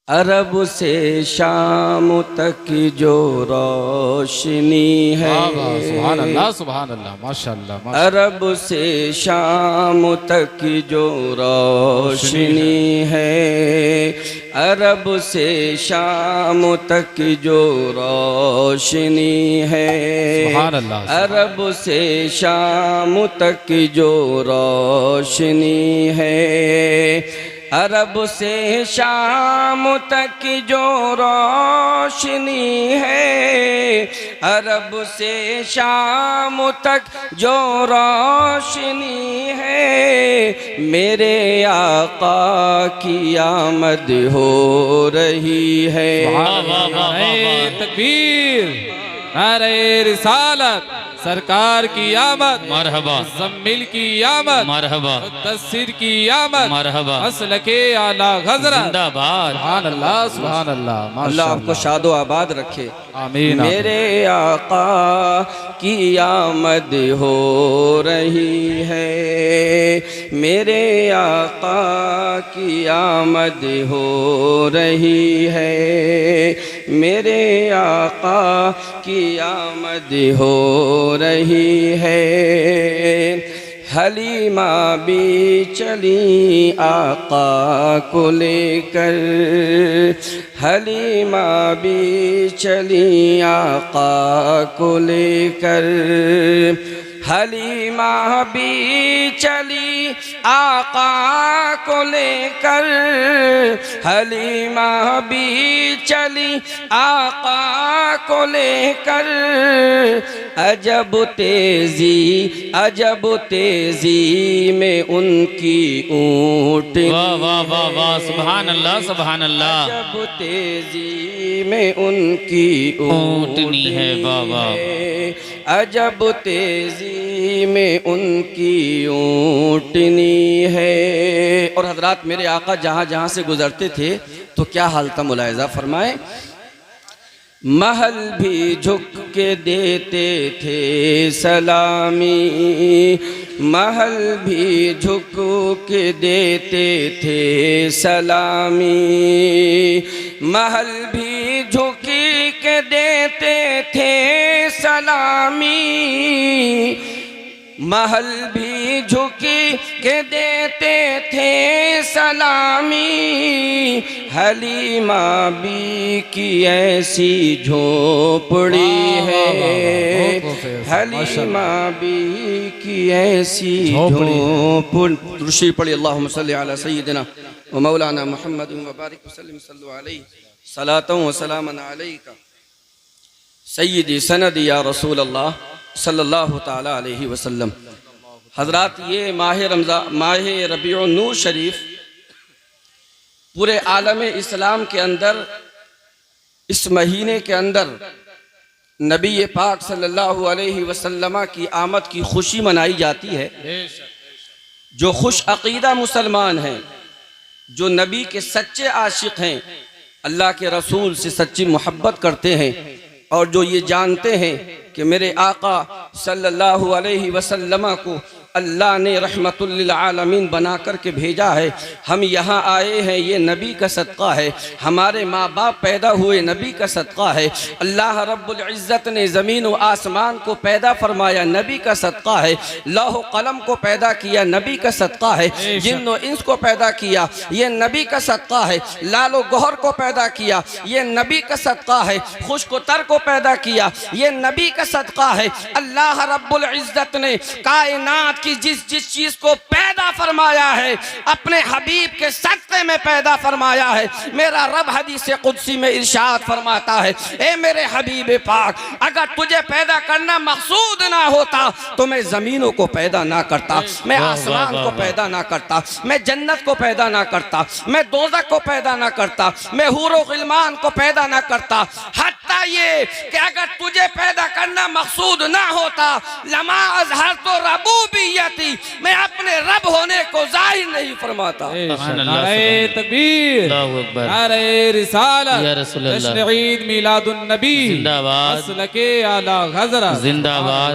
अरब से शाम तक जो रोशनी है, सुभान अल्लाह सुभान अल्लाह माशाअल्लाह। अरब से शाम तक जो रोशनी है, अरब से शाम तक जो रोशनी है, सुभान अल्लाह। अरब से शाम तक जो रोशनी है, अरब से शाम तक जो रोशनी है, अरब से शाम तक जो रोशनी है, मेरे आका की आमद हो रही है। नारे तकबीर, नारे रिसालत, सरकार की आमद मरहबा, मुज़म्मिल की आमद मरहबा, मुद्दस्सिर की आमद मरहबा, मसलके आला हज़रत जिंदाबाद। सुभान अल्लाह सुभान अल्लाह। अल्लाह आपको शादो आबाद रखे। आमीन। मेरे आका की आमद हो रही है, मेरे आका की आमद हो रही है, मेरे आका की आमद हो रही है। हलीमा भी चली आका को लेकर, हलीमा भी चली आका को लेकर, हलीमा भी चली आका को लेकर, हलीमा भी चली आका को लेकर। अजब तेजी, अजब तेजी में उनकी ऊँटनी, वाह वाह वाह वाह, सुभान अल्लाह सुभान अल्लाह। अजब तेजी में उनकी ऊँटनी है, वाह वाह। अजब तेजी में उनकी ऊँटनी है। और हजरात, मेरे आका जहाँ जहाँ से गुजरते थे तो क्या हाल था, मुलाहिज़ा फरमाए। महल भी झुक के देते थे सलामी, महल भी झुक के देते थे सलामी, महल भी झुक के देते थे सलामी, महल भी झुकी के देते थे सलामी। हलीमा भी की ऐसी झोपड़ी है, हलीमा भी की ऐसी झोपड़ी। ऋषि पढ़ी अल्लाहुम्मा सल्ली अला सय्यिदिना व मौलाना मुहम्मद व बारिक वसल्लम सल्लु अलैहि सलातन व सलामन अलैका सय्यदी सनदी या रसूल अल्लाह सल्लल्लाहु ताला अलैहि वसल्लम। हजरात, ये माह रमज़ान, माह रबीउन नूर शरीफ पूरे आलम इस्लाम के अंदर, इस महीने के अंदर नबी पाक सल्लल्लाहु अलैहि वसल्लम की आमद की खुशी मनाई जाती है। जो खुश अकीदा मुसलमान हैं, जो नबी के सच्चे आशिक हैं, अल्लाह के रसूल से सच्ची मोहब्बत करते हैं, और जो ये जानते हैं कि मेरे आका सल्लल्लाहु अलैहि वसल्लम को अल्लाह ने रहमतुल लिल आलमीन बना कर के भेजा है। हम यहाँ आए हैं, ये नबी का सदका है। हमारे माँ बाप पैदा हुए नबी का सदका है। अल्लाह रब्बुल इज़्ज़त ने ज़मीन व आसमान को पैदा फरमाया, नबी का सदका है। लौह कलम को पैदा किया, नबी का सदका है। जिन्न व इंस को पैदा किया, ये नबी का सदका है। लालो गौहर को पैदा किया, ये नबी का सदका है। खुश्क तर को पैदा किया, ये नबी का सदका है। अल्लाह रब्बुल इज़्ज़त ने कायनात कि जिस जिस चीज को पैदा फरमाया है, अपने हबीब के सदक़े में पैदा फरमाया है। मेरा रब हदीस कुदसी में इरशाद फरमाता है, ए मेरे हबीब पाक, अगर तुझे पैदा करना मकसूद ना होता तो मैं जमीनों को पैदा ना करता, मैं आसमान को पैदा ना करता, मैं जन्नत को पैदा ना करता, मैं दोज़ख को पैदा ना करता, मैं हूर व गिलमान को पैदा ना करता। हत्ता ये कि अगर तुझे पैदा करना मकसूद ना होता, लमा अजहर तो रबूबियती, मैं अपने रब होने को जाहिर नहीं फरमाता। नारे तकबीर, अल्लाहु अकबर, नारे रिसालत, या रसूल अल्लाह, जश्न ईद मिलादुन नबी जिंदाबाद, मसलके आला हज़रत जिंदाबाद।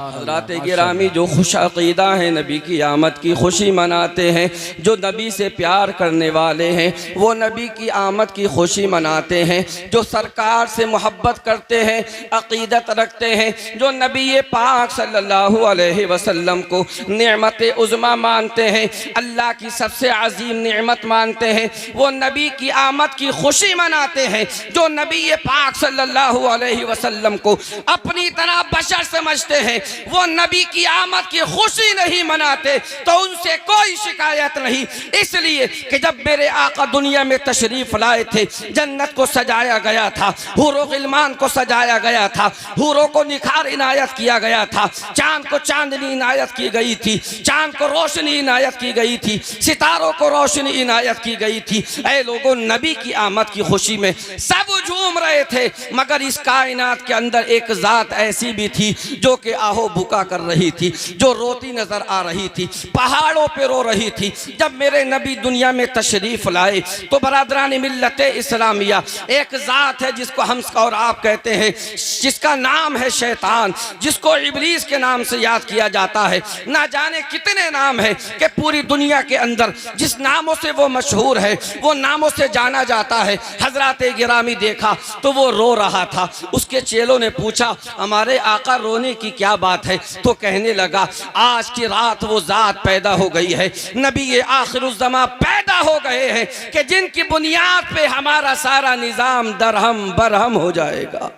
हज़रात गिरामी जो खुश अक़ीदा हैं, नबी की आमद की खुशी मनाते हैं, जो नबी से प्यार करने वाले हैं वो नबी की आमद की खुशी मनाते हैं, जो सरकार से मोहब्बत करते हैं, अक़ीदत रखते हैं, जो नबी पाक सल्लल्लाहु अलैहि वसल्लम को नेमत उज़्मा मानते हैं, अल्लाह की सबसे अजीम नेमत मानते हैं, वो नबी की आमद की खुशी मनाते हैं। जो नबी पाक सल्लल्लाहु अलैहि वसल्लम को अपनी तरह बशर समझते हैं, वो नबी की आमद की खुशी नहीं मनाते तो उनसे कोई शिकायत नहीं। इसलिए कि जब मेरे आका दुनिया में तशरीफ लाए थे, जन्नत को सजाया गया था, हूरों गिलमान को सजाया गया था, हूरों को निखार इनायत किया गया था, चांद को चांदनी इनायत की गई थी, चांद को रोशनी इनायत की गई थी, सितारों को रोशनी इनायत की गई थी। ऐ लोगों, नबी की आमद की खुशी में सब झूम रहे थे, मगर इस कायनात के अंदर एक ज़ात ऐसी भी थी जो कि आहो बुका कर रही थी, जो रोती नजर आ रही थी, पहाड़ों पे रो रही थी। जब मेरे नबी दुनिया में तशरीफ लाए तो बरादरान मिल्लत इस्लामिया, एक ज़ात है जिसको हम और आप कहते हैं, जिसका नाम है शैतान, जिसको इब्लीस के नाम से याद किया जाता है। ना जाने कितने नाम है कि पूरी दुनिया के अंदर जिस नामों से वो मशहूर है, वो नामों से जाना जाता है। हजरत गिरामी देखा तो वो रो रहा था। उसके चेलों ने पूछा, हमारे आका रोने की क्या बात है? तो कहने लगा, आज की रात वो ज़ात पैदा हो गई है, नबी आखिरुज़्ज़मा पैदा हो गए हैं कि जिनकी बुनियाद पे हमारा सारा निज़ाम दरहम बरहम हो जाएगा।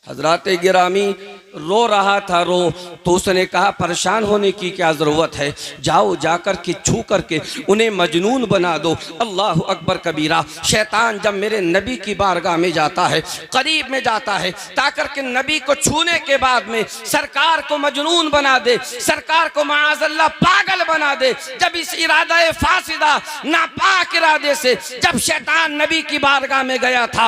हजरत गिरामी रो रहा था, रो तो उसने कहा, परेशान होने की क्या ज़रूरत है, जाओ जाकर के छू करके उन्हें मजनून बना दो। अल्लाह अकबर कबीरा। शैतान जब मेरे नबी की बारगाह में जाता है, करीब में जाता है, ताकर के नबी को छूने के बाद में सरकार को मजनून बना दे, सरकार को माअज़ल्लाह पागल बना दे। जब इस इरादा फासिदा नापाक इरादे से जब शैतान नबी की बारगाह में गया था,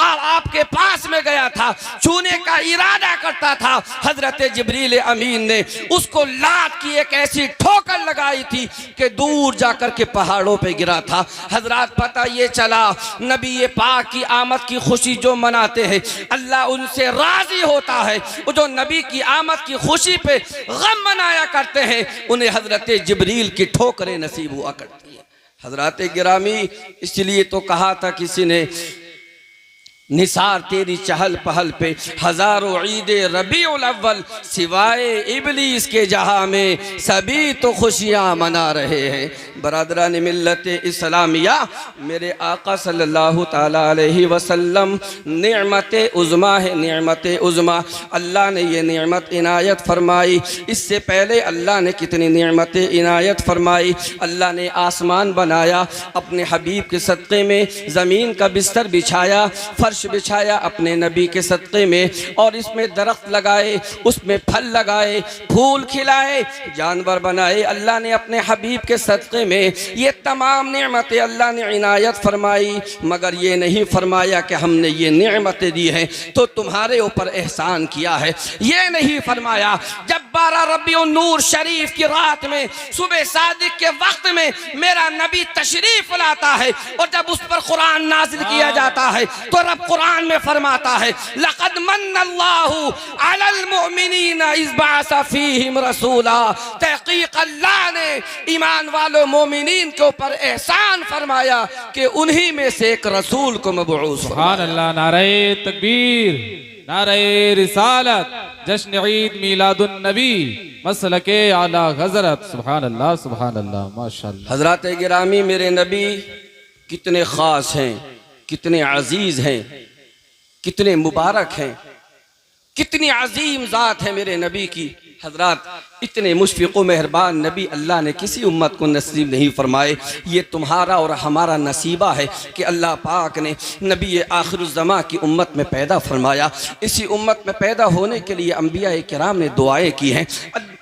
आपके पास में गया था, छूने का इरादा करता था, हजरत जिब्रील अमीन ने उसको लात की एक ऐसी ठोकर लगाई थी कि दूर जाकर के पहाड़ों पे गिरा था। हजरत पता ये चला, नबी पाक की आमद की खुशी जो मनाते हैं, अल्लाह उनसे राजी होता है। जो नबी की आमद की खुशी पे गम मनाया करते हैं, उन्हें हजरत जिब्रील की ठोकरें नसीब हुआ करती है। हजरत गिरामी, इसलिए तो कहा था किसी ने, निसार तेरी चहल पहल पे हजारों ईद रबीउल अव्वल, सिवाय इबलीस के जहां में सभी तो खुशियां मना रहे हैं। बरादरान मिल्लत इस्लामिया, मेरे आका सल्लल्लाहु ताला अलैहि वसल्लम नेमत उज़्मा है, नेमत उज़्मा। अल्लाह ने ये नेमत इनायत फरमाई। इससे पहले अल्लाह ने कितनी नेमत इनायत फरमाई। अल्लाह ने आसमान बनाया अपने हबीब के सदक़े में, ज़मीन का बिस्तर बिछाया, फर्श बिछाया अपने नबी के सदक़े में, और इसमें दरख्त लगाए, उसमें फल लगाए, फूल खिलाए, जानवर बनाए। अल्लाह ने अपने हबीब के सदक़े में ये तमाम नेमतें अल्लाह ने इनायत फरमाई, मगर ये नहीं फरमाया कि हमने ये नेमतें दी हैं तो तुम्हारे ऊपर एहसान किया है। ये नहीं फरमाया। जब 12 रबीउन नूर शरीफ की रात में, सुबह सादिक के वक्त में मेरा नबी तशरीफ लाता है, और जब उस पर कुरान नाजिल किया जाता है तो रब कुरान में फरमाता है, लक़द मन्नल्लाहु अलल मुमिनीना इज़ बअसा फ़ीहिम रसूला। तहक़ीक़ अल्लाह ने ईमान वालों मोमिनीन के ऊपर एहसान फरमाया कि उन्हीं में से एक रसूल को मबऊस। सुभान अल्लाह। नारे तकबीर, नारे रिसालत, जश्न ईद मिलादुन नबी, मसलके आला हज़रत। सुभान अल्लाह, सुभान अल्लाह, माशाअल्लाह। हज़रत गिरामी, मेरे नबी कितने ख़ास हैं, कितने अजीज हैं, कितने मुबारक हैं, कितनी अजीम ज़ात है मेरे नबी की। हजरत, इतने मुशफ़िक़ व मेहरबान नबी अल्लाह ने किसी उम्मत को नसीब नहीं फरमाए। ये तुम्हारा और हमारा नसीबा है कि अल्लाह पाक ने नबी आखिरुज़्ज़मा की उम्मत में पैदा फरमाया। इसी उम्मत में पैदा होने के लिए अम्बिया किराम ने दुआएँ की हैं,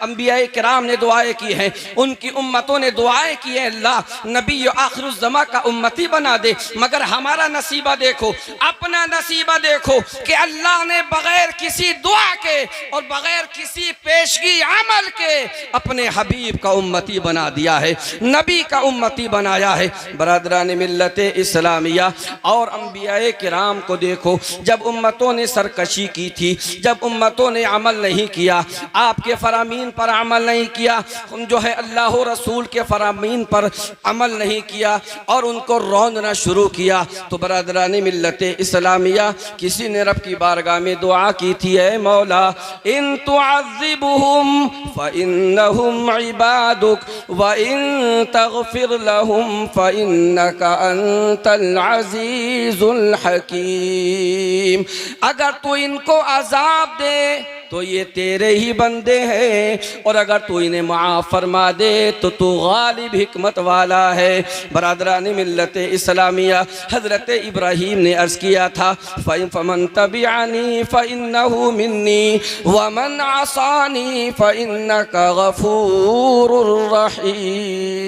अम्बिया किराम ने दुआएँ की हैं, उनकी उम्मतों ने दुआएँ की हैं, अल्लाह नबी आखिरुज़्ज़मा का उम्मती बना दे। मगर हमारा नसीबा देखो, अपना नसीबा देखो कि अल्लाह ने बग़ैर किसी दुआ के और बग़ैर किसी पेशगी अमल के अपने हबीब का उम्मती बना दिया है, नबी का उम्मती बनाया है। बरादरान मिल्लत इस्लामिया और अम्बिया किराम को देखो, जब उम्मतों ने सरकशी की थी, जब उम्मतों ने अमल नहीं किया, आपके फरामीन पर अमल नहीं किया, जो है अल्लाह रसूल के फरामीन पर अमल नहीं किया और उनको रौंदना शुरू किया, तो बरादरान मिल्लत इस्लामिया किसी ने रब की बारगाह में दुआ की थी, ऐ मौला इन तुअज़्ज़िबहुम फ़इन्नहुम इबादुक व इन तग़फ़िर लहुम फ़इन्नका अंतल अज़ीज़ुल हकीम। अगर तू इनको अज़ाब दे तो ये तेरे ही बंदे हैं, और अगर तू इन्हें माफ़ फरमा दे तो तू गालिब हिकमत वाला है। बरादरान मिल्लत इस्लामिया हज़रत इब्राहीम ने अर्ज़ किया था, फ़मन तबिअनी फ़इन्नहु मिन्नी व मन असानी फ़इन्नका गफ़ूरुर रहीम।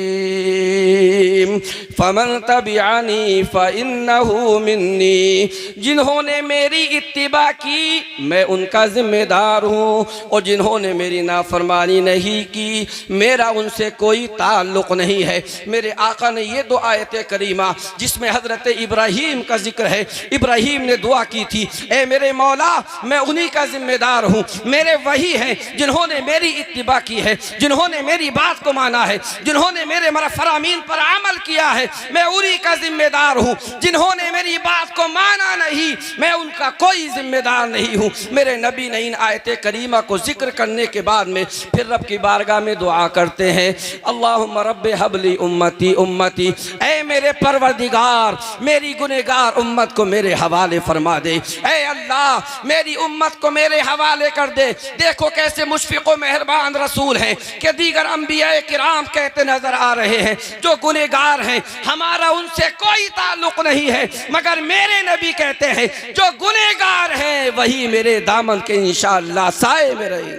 फ़मन तबिअनी फ़इन्नहु मिन्नी, जिन्होंने मेरी इत्तिबा की मैं उनका ज़िम्मेदार हूँ, और जिन्होंने मेरी नाफरमानी नहीं की मेरा उनसे कोई ताल्लुक़ नहीं है। मेरे आका ने ये दो आयत करीमा जिसमें हज़रत इब्राहीम का जिक्र है, इब्राहीम ने दुआ की थी, ए मेरे मौला मैं उन्हीं का ज़िम्मेदार हूँ, मेरे वही हैं जिन्होंने मेरी इत्तिबा की है, जिन्होंने मेरी बात को माना है, जिन्होंने मेरे फरामीन पर अमल किया है, मैं उन्हीं का ज़िम्मेदार हूँ। जिन्होंने मेरी बात को माना नहीं मैं उनका कोई ज़िम्मेदार नहीं हूँ। मेरे नबी ने इन आयत करीमा को जिक्र करने के बाद में फिर रब की बारगाह में दुआ करते हैं, अल्लाहुम्मा रब्बि हबली उम्मती उम्मती, ऐ मेरे परवरदिगार मेरी गुनहगार उम्मत को मेरे हवाले फरमा दे, ऐ अल्लाह मेरी उम्मत को मेरे हवाले कर दे। देखो कैसे मुशफ़िक़ व मेहरबान रसूल हैं कि दीगर अंबिया किराम कहते नजर आ रहे हैं जो गुनहगार हैं हमारा उनसे कोई ताल्लुक़ नहीं है, मगर मेरे नबी कहते हैं जो गुनहगार हैं वही मेरे दामन के इंशाअल्लाह साए में रहेंगे।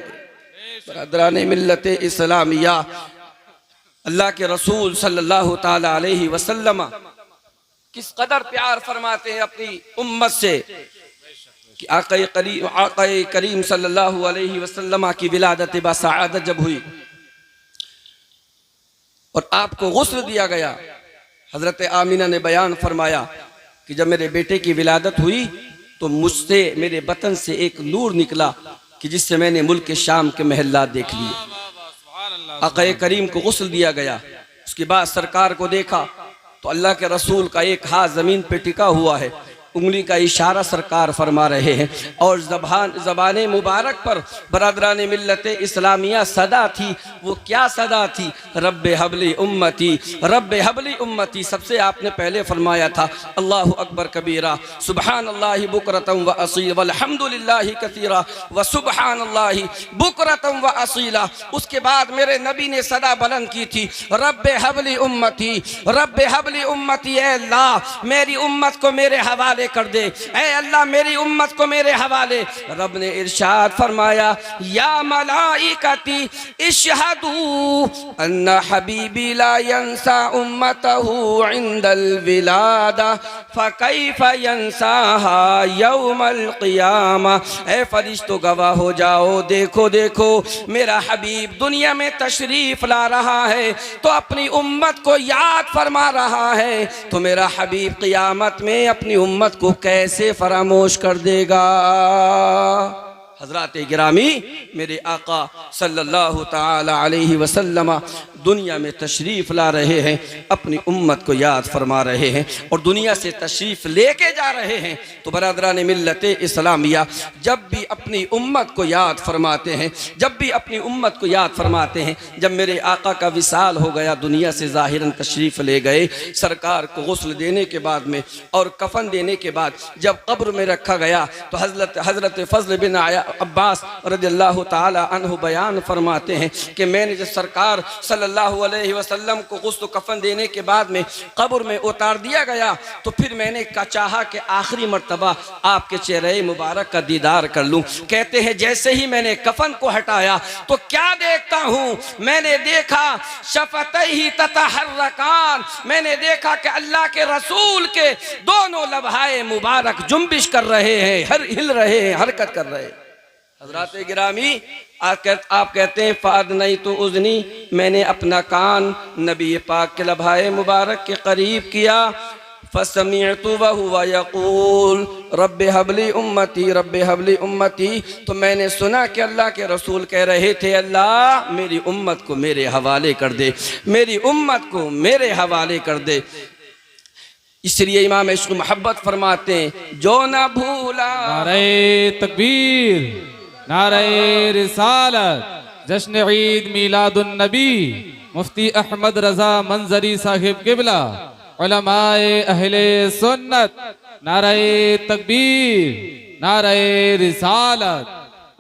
बरदरान मिल्लत इस्लामिया अल्लाह के रसूल सल्लल्लाहु ताला अलैहि वसल्लम किस कदर प्यार फरमाते हैं अपनी उम्मत से कि आक़ाए करीम सल्लल्लाहु अलैहि वसल्लम की विलादत बसआदत जब हुई और आपको गुस्ल दिया गया, हज़रत आमिना ने बयान फरमाया कि जब मेरे बेटे की विलादत हुई तो मुझसे मेरे बतन से एक नूर निकला कि जिससे मैंने मुल्क शाम के महल्लात देख लिए। आक़ाए करीम को गुस्ल दिया गया, उसके बाद सरकार को देखा तो अल्लाह के रसूल का एक हाथ ज़मीन पे टिका हुआ है, उंगली का इशारा सरकार फरमा रहे हैं, और ज़बान मुबारक पर बरदरान मिल्लत इस्लामिया सदा थी। वो क्या सदा थी? रब्बे हबली उम्मती, रब्बे हबली उम्मती। सबसे आपने पहले फरमाया था अल्लाहु अकबर कबीरा, सुबहानल्लाहि बुकरतम व असील वल्हम्दुलिल्लाहि कसीरा व सुबहानल्लाहि बुकरतम व असीला। उसके बाद मेरे नबी ने सदा बुलंद की थी रब्बे हबली उम्मती, रब्बे हबली उम्मती। ए अल्लाह मेरी उम्मत को मेरे हवाले कर दे, ऐ अल्लाह मेरी उम्मत को मेरे हवाले। रब ने इरशाद फरमाया या मलाइकती इशहदू अन्ना हबीबी ला यंसा उम्मतहू इंदल विलादा फकैफ यंसाहा यौमल क़ियामा। ऐ फरिश्तों गवाह हो जाओ, देखो देखो मेरा हबीब दुनिया में तशरीफ ला रहा है तो अपनी उम्मत को याद फरमा रहा है, तो मेरा हबीब क़ियामत में अपनी उम्मत को कैसे फरामोश कर देगा। हजरात गिरामी मेरे आका सल्लल्लाहु ताला अलैहि वसल्लम दुनिया में तशरीफ़ ला रहे हैं, अपनी उम्मत को याद फरमा रहे हैं और दुनिया से तशरीफ़ लेके जा रहे हैं। तो बरादरान मिल्लत इस्लामिया, जब भी अपनी उम्मत को याद फरमाते हैं, जब भी अपनी उम्मत को याद फरमाते हैं, जब मेरे आका का विसाल हो गया, दुनिया से ज़ाहिरन तशरीफ़ ले गए, सरकार को गुस्ल देने के बाद में और कफन देने के बाद जब कब्र में रखा गया तो हज़रत फ़ज़ल बिन अब्बास रज़ियल्लाहु ताला अन्हु बयान फरमाते हैं कि मैंने जब सरकार सल्लल्लाहु अलैहि वसल्लम को गुस्ल कफन देने के बाद में कब्र में उतार दिया गया तो फिर मैंने चाहा कि आखिरी मर्तबा आपके चेहरे मुबारक का दीदार कर लूँ। कहते हैं जैसे ही मैंने कफन को हटाया तो क्या देखता हूँ, मैंने देखा शफ़तैहि ततहर्रकान, मैंने देखा कि अल्लाह के रसूल के दोनों लबहाए मुबारक जुम्बिश कर रहे हैं, हिल रहे हैं, हरकत कर रहे हैं। हज़रात गिरामी, आप कहते हैं फ़ाद नहीं तो उज़नी, मैंने अपना कान नबी पाक के लबहाए मुबारक के करीब किया। फ़समिअतु वहुव यक़ूल रब्बि हबली उम्मती रब्बि हबली उम्मती, तो मैंने सुना कि अल्लाह के रसूल कह रहे थे अल्लाह मेरी उम्मत को मेरे हवाले कर दे, मेरी उम्मत को मेरे हवाले कर दे। इसलिए इमाम इश्क़ मोहब्बत फरमाते हैं जो न भूला। नारे तकबीर, नारे रिसालत, जश्न ईद मीलादुन नबी, मुफ्ती अहमद रज़ा मंजरी साहिब क़िबला, उलमाए अहले सुन्नत, नारे तकबीर, नारे रिसालत।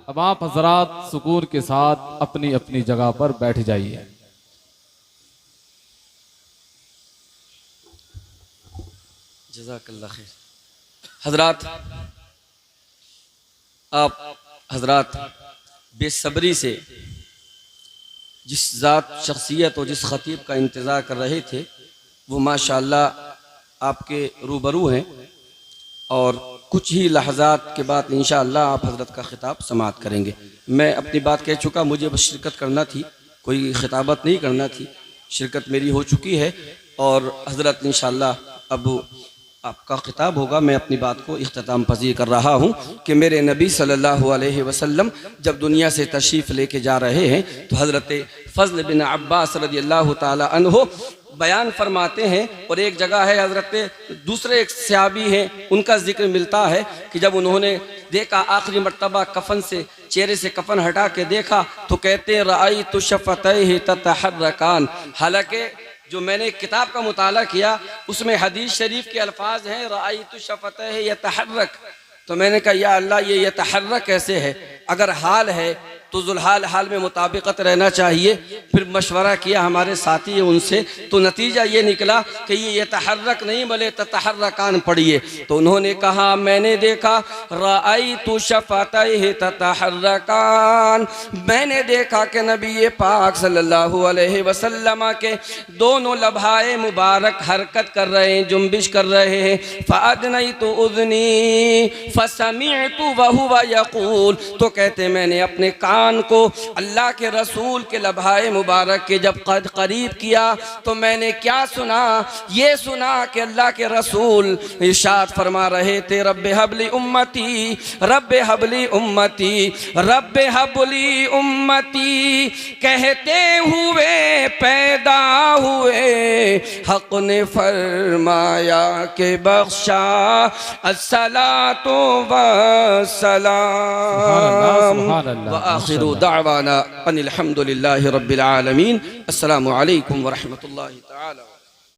अब आप हजरात सुकून के साथ अपनी अपनी जगह पर बैठ जाइए। जज़ाकल्लाह खैर। हजरात, आप हजरात बेसब्री से जिस ज़ात शख्सियत और जिस ख़तीब का इंतज़ार कर रहे थे वो माशाअल्लाह आपके रूबरू हैं और कुछ ही लहज़ात के बाद इंशाअल्लाह आप हज़रत का ख़िताब समाअत करेंगे। मैं अपनी बात कह चुका, मुझे बस शिरकत करना थी, कोई ख़िताबत नहीं करना थी, शिरकत मेरी हो चुकी है और हज़रत इंशाअल्लाह अब आपका ख़िताब होगा। मैं अपनी बात को इख्तिताम पज़ीर कर रहा हूँ कि मेरे नबी सल्लल्लाहु अलैहि वसल्लम जब दुनिया से तशरीफ़ लेके जा रहे हैं तो हज़रत फ़ज़ल बिन अब्बास रज़ियल्लाहु ताला अन्हु बयान फरमाते हैं और एक जगह है हज़रत दूसरे एक सहाबी हैं उनका जिक्र मिलता है कि जब उन्होंने देखा आखिरी मर्तबा कफन से चेहरे से कफन हटा के देखा तो कहते हैं रअयतु शफ़तैहि ततहर्रकान। हालांकि जो मैंने किताब का मुताला किया उसमें हदीस शरीफ के अल्फाज हैं रअयतु शफ़तैहि यतहर्रक, तो मैंने कहा या अल्लाह ये यतहर्रक कैसे है, अगर हाल है तो ज़ुल्हाल हाल में मुताबिकत रहना चाहिए। फिर मशवरा किया हमारे साथी है उनसे तो नतीजा ये निकला कि ये यतहर्रक नहीं बल्कि ततहर्रकान पढ़िए। तो उन्होंने कहा मैंने देखा रअयतु शफ़तैहि ततहर्रकान, मैंने देखा कि नबी पाक सल्लल्लाहु अलैहि वसल्लम के दोनों लबहाए मुबारक हरकत कर रहे हैं, जुम्बिश कर रहे हैं। फ़अदनैतु उज़नी फ़समिअतु वहुव यक़ूल, तो कहते मैंने अपने कान को अल्लाह के रसूल के लबहाए मुबारक के जब करीब किया तो मैंने क्या सुना, ये सुना कि अल्लाह के रसूल इरशाद फरमा रहे थे रब्बे हबली उम्मती रब्बे हबली उम्मती रब्बे हबली उम्मती, कहते हुए पैदा हुए हक़ ने फरमाया के बख्शा अस्सलातु वस्सलाम आखिरु दावाना अनिल हम्दुलिल्लाहि रब्बिल आलमीन। अस्सलामु अलैकुम व रहमतुल्लाहि तआला।